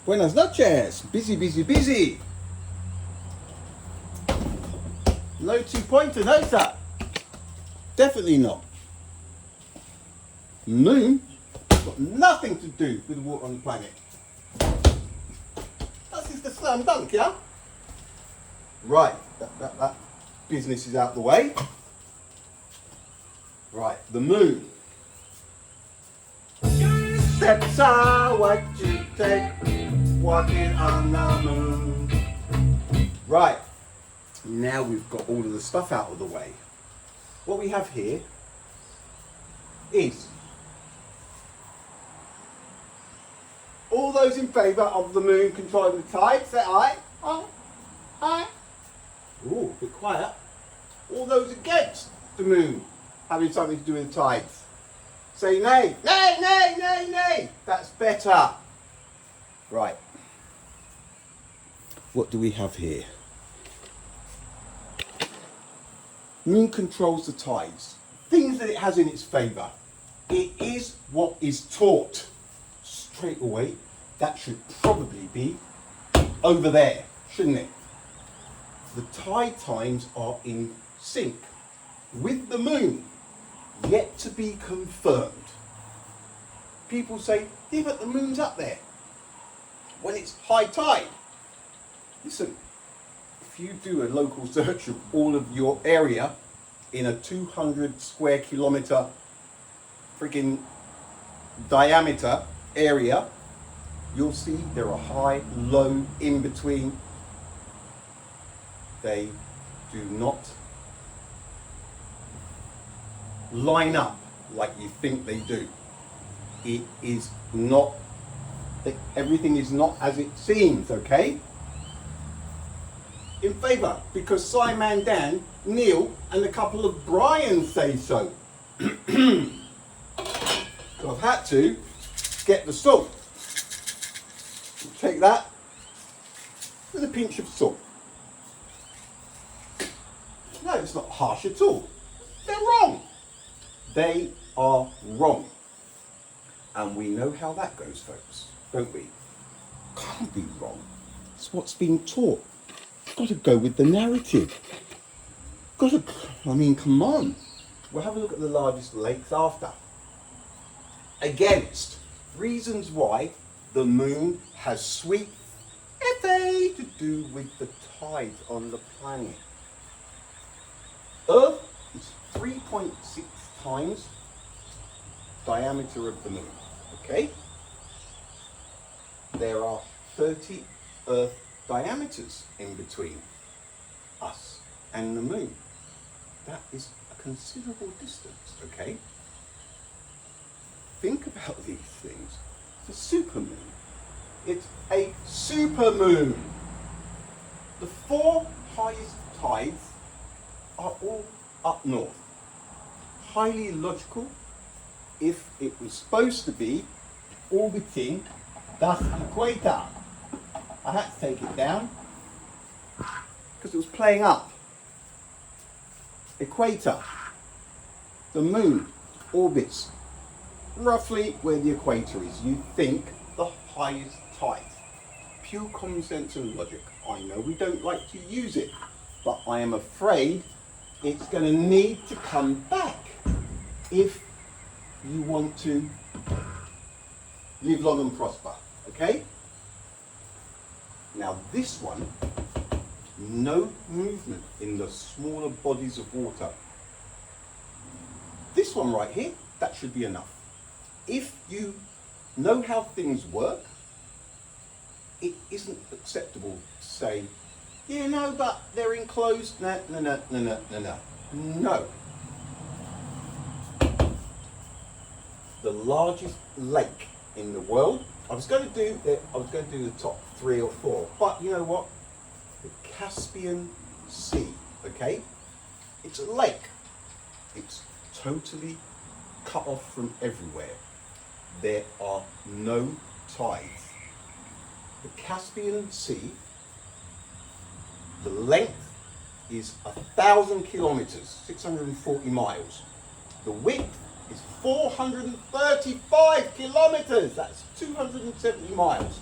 Buenas noches. Busy, busy, busy. No 2-pointer, no sir. Definitely not. Moon got nothing to do with the water on the planet. That's just a slam dunk, yeah? Right, that business is out the way. Right, the moon. Steps are what you take, walking on the moon. Right, now we've got all of the stuff out of the way. What we have here is all those in favour of the moon controlling the tides, say aye. Aye. Ooh, a bit quiet. All those against the moon having something to do with the tides, say nay. Nay. That's better. Right. What do we have here? Moon controls the tides. Things that it has in its favour. It is what is taught. Straight away, that should probably be over there, shouldn't it? The tide times are in sync with the moon, yet to be confirmed. People say, yeah, but the moon's up there when it's high tide. Listen, if you do a local search of all of your area in a 200 square kilometre friggin' diameter area, you'll see there are high, low, in between. They do not line up like you think they do. It is not, everything is not as it seems, okay? In favour, because Simon, Dan, Neil, and a couple of Brians say so. So I've had to get the salt. Take that with a pinch of salt. No, it's not harsh at all. They're wrong. They are wrong. And we know how that goes, folks, don't we? Can't be wrong. It's what's been taught. Got to go with the narrative. Come on. We'll have a look at the largest lakes after. Against reasons why the moon has sweet FA to do with the tides on the planet. Earth is 3.6 times diameter of the moon, okay? There are 30 Earth diameters in between us and the moon. That is a considerable distance, okay? Think about these things. It's a supermoon. It's a supermoon. The 4 highest tides are all up north. Highly illogical if it was supposed to be orbiting the equator. I had to take it down because it was playing up. Equator. The moon orbits roughly where the equator is. You think the highest tide. Pure common sense and logic. I know we don't like to use it, but I am afraid it's going to need to come back if you want to live long and prosper, okay? Now this one, no movement in the smaller bodies of water. This one right here, that should be enough. If you know how things work, it isn't acceptable to say, yeah, no, but they're enclosed. No. The largest lake in the world. I was going to do the top 3 or 4, but you know what? The Caspian Sea, okay? It's a lake. It's totally cut off from everywhere. There are no tides. The Caspian Sea, the length is 1,000 kilometers, 640 miles. The width is 435 kilometers, that's 270 miles.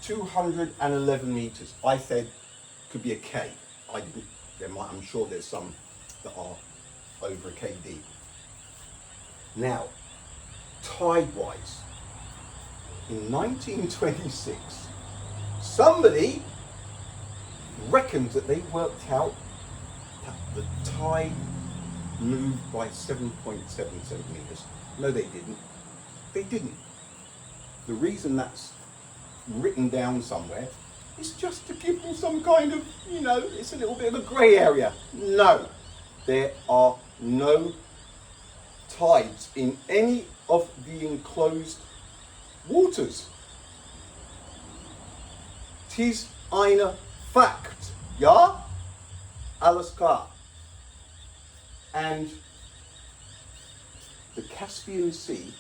211 meters. I said could be a K. I didn't. I'm sure there's some that are over a K deep. Now, tide-wise, in 1926, somebody reckons that they worked out that the tide moved by 7.7 centimeters. No, they didn't. They didn't. The reason that's written down somewhere is just to give them some kind of, it's a little bit of a grey area. No, there are no tides in any of the enclosed waters. 'Tis eine Fakt, ja? Alles klar. And the Caspian Sea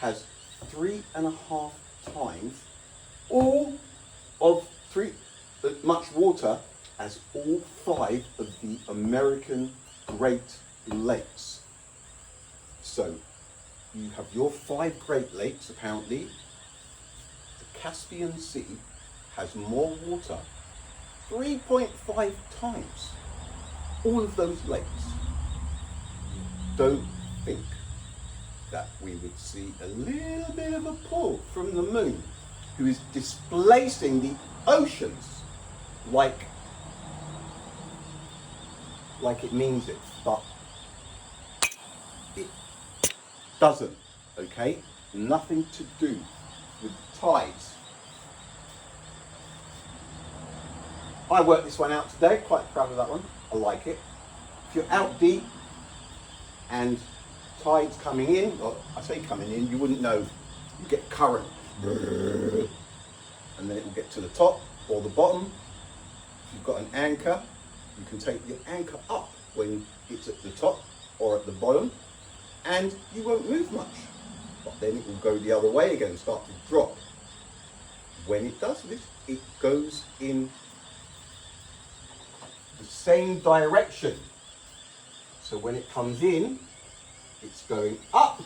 has 3.5 times all of as much water as all 5 of the American Great Lakes. So you have your 5 Great Lakes, apparently. The Caspian Sea has more water, 3.5 times all of those lakes. You don't think that we would see a little bit of a pull from the moon, who is displacing the oceans like it means it, but it doesn't, okay? Nothing to do with tides. I worked this one out today, quite proud of that one. I like it. If you're out deep and tide's coming in, well, I say coming in, you wouldn't know. You get current, and then it will get to the top or the bottom. If you've got an anchor, you can take your anchor up when it's at the top or at the bottom, and you won't move much. But then it will go the other way again, start to drop. When it does this, it goes in the same direction. So when it comes in, it's going up.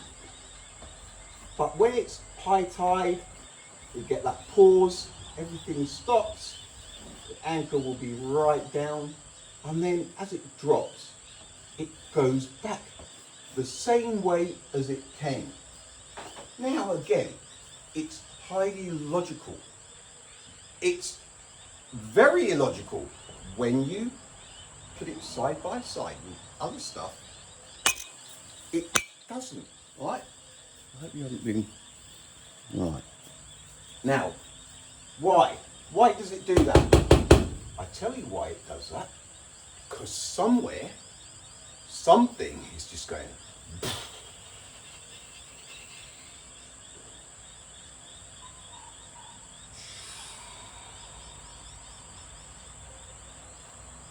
But when it's high tide, you get that pause, everything stops, the anchor will be right down, and then as it drops, it goes back the same way as it came. Now again, it's highly logical. It's very illogical when you put it side by side with other stuff. It doesn't, right? I hope you haven't been. Right. Now, why? Why does it do that? I tell you why it does that. Because somewhere, something is just going.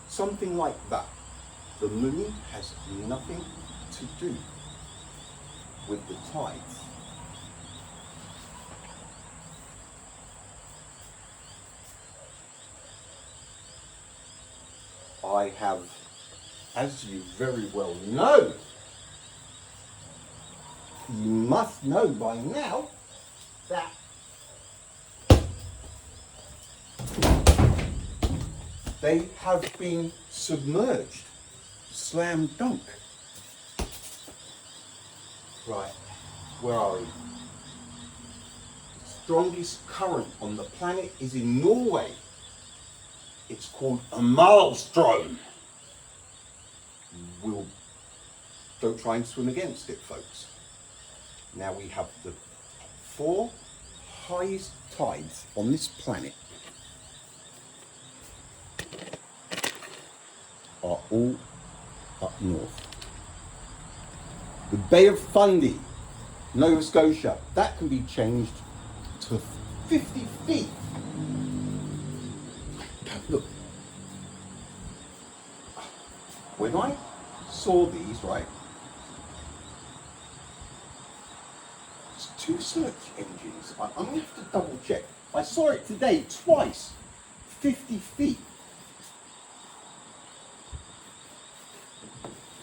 Something like that. The moon has nothing to do with the tides. I have, as you very well know, you must know by now that they have been submerged. Slam dunk. Right, where are we? The strongest current on the planet is in Norway. It's called a maelstrom. Don't try and swim against it, folks. Now we have the 4 highest tides on this planet are all up north. The Bay of Fundy, Nova Scotia, that can be changed to 50 feet. Look, when I saw these, right, it's 2 search engines. I'm going to have to double check. I saw it today twice, 50 feet.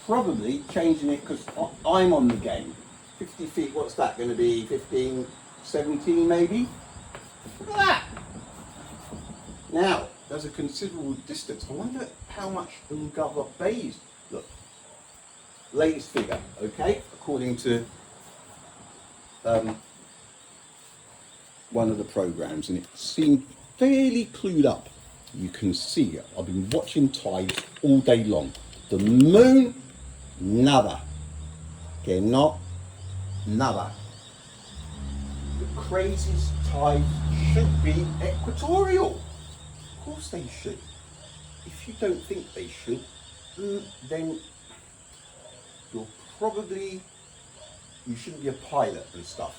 Probably changing it because I'm on the game. 50 feet, what's that going to be? 15, 17 maybe? Look at that. Now, there's a considerable distance. I wonder how much Ungava Bay is. Look, latest figure, okay, according to one of the programs, and it seemed fairly clued up. You can see I've been watching tides all day long. The moon, nada. Que no, nada. The craziest tides should be equatorial. Of course they should. If you don't think they should, then you shouldn't be a pilot and stuff.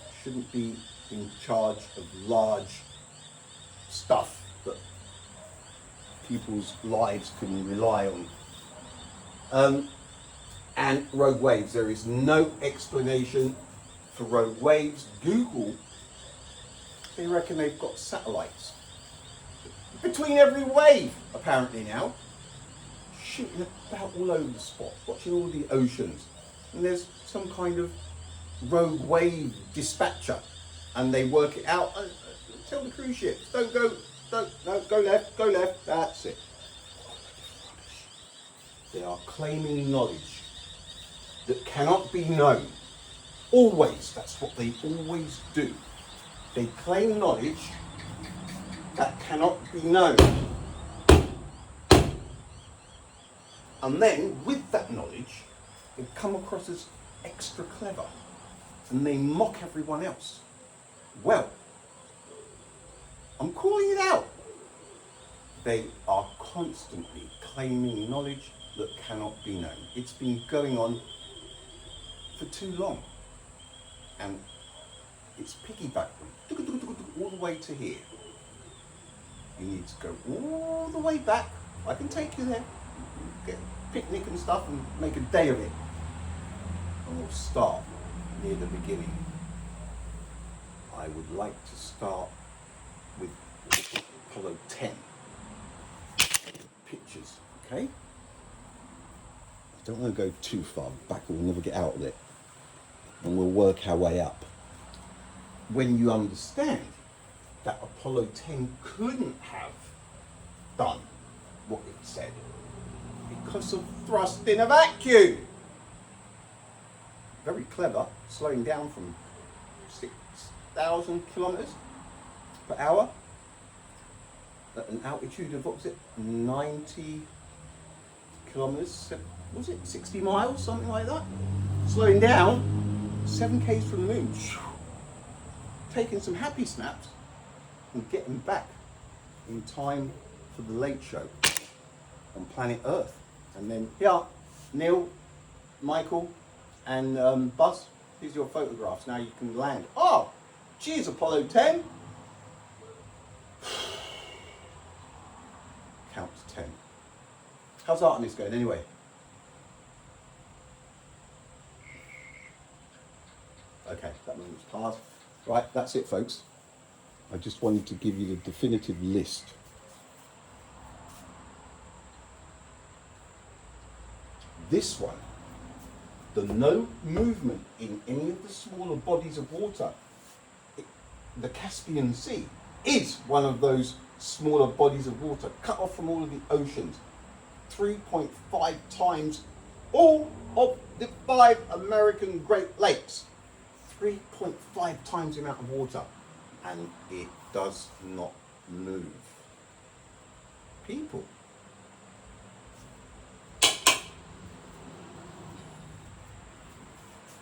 You shouldn't be in charge of large stuff that people's lives can rely on. And rogue waves, there is no explanation for rogue waves. Google, they reckon they've got satellites between every wave, apparently now, shooting about all over the spot, watching all the oceans. And there's some kind of rogue wave dispatcher, and they work it out and tell the cruise ships, go left, that's it. They are claiming knowledge that cannot be known. Always, that's what they always do. They claim knowledge that cannot be known. And then, with that knowledge, they come across as extra clever, and they mock everyone else. Well, I'm calling it out. They are constantly claiming knowledge that cannot be known. It's been going on for too long, and it's piggybacked them all the way to here. You need to go all the way back. I can take you there, get a picnic and stuff, and make a day of it. And we'll start near the beginning. I would like to start with Apollo 10 pictures, okay? I don't want to go too far back, or we'll never get out of it. And we'll work our way up. When you understand that Apollo 10 couldn't have done what it said because of thrust in a vacuum. Very clever, slowing down from 6,000 kilometers per hour at an altitude of, what was it, 90 kilometers, was it 60 miles, something like that? Slowing down 7 k's from the moon, taking some happy snaps and getting back in time for the late show on planet Earth. And then here, Neil, Michael, and Buzz, here's your photographs. Now you can land. Oh, cheers, Apollo 10. Count to 10. How's Artemis going anyway? Okay, that moment's passed. Right, that's it, folks. I just wanted to give you the definitive list. This one, the no movement in any of the smaller bodies of water. The Caspian Sea is one of those smaller bodies of water, cut off from all of the oceans. 3.5 times all of the 5 American Great Lakes. 3.5 times the amount of water, and it does not move. People.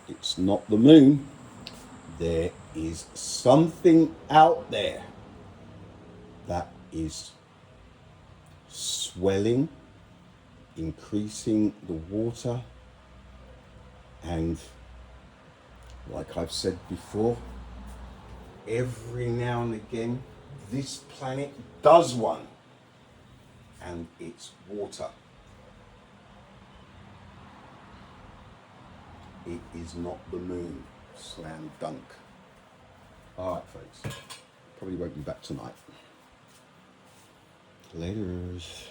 It's not the moon. There is something out there that is swelling, increasing the water, and like I've said before, every now and again this planet does one, and it's water. It is not the moon. Slam dunk. Alright folks, probably won't be back tonight. Laters.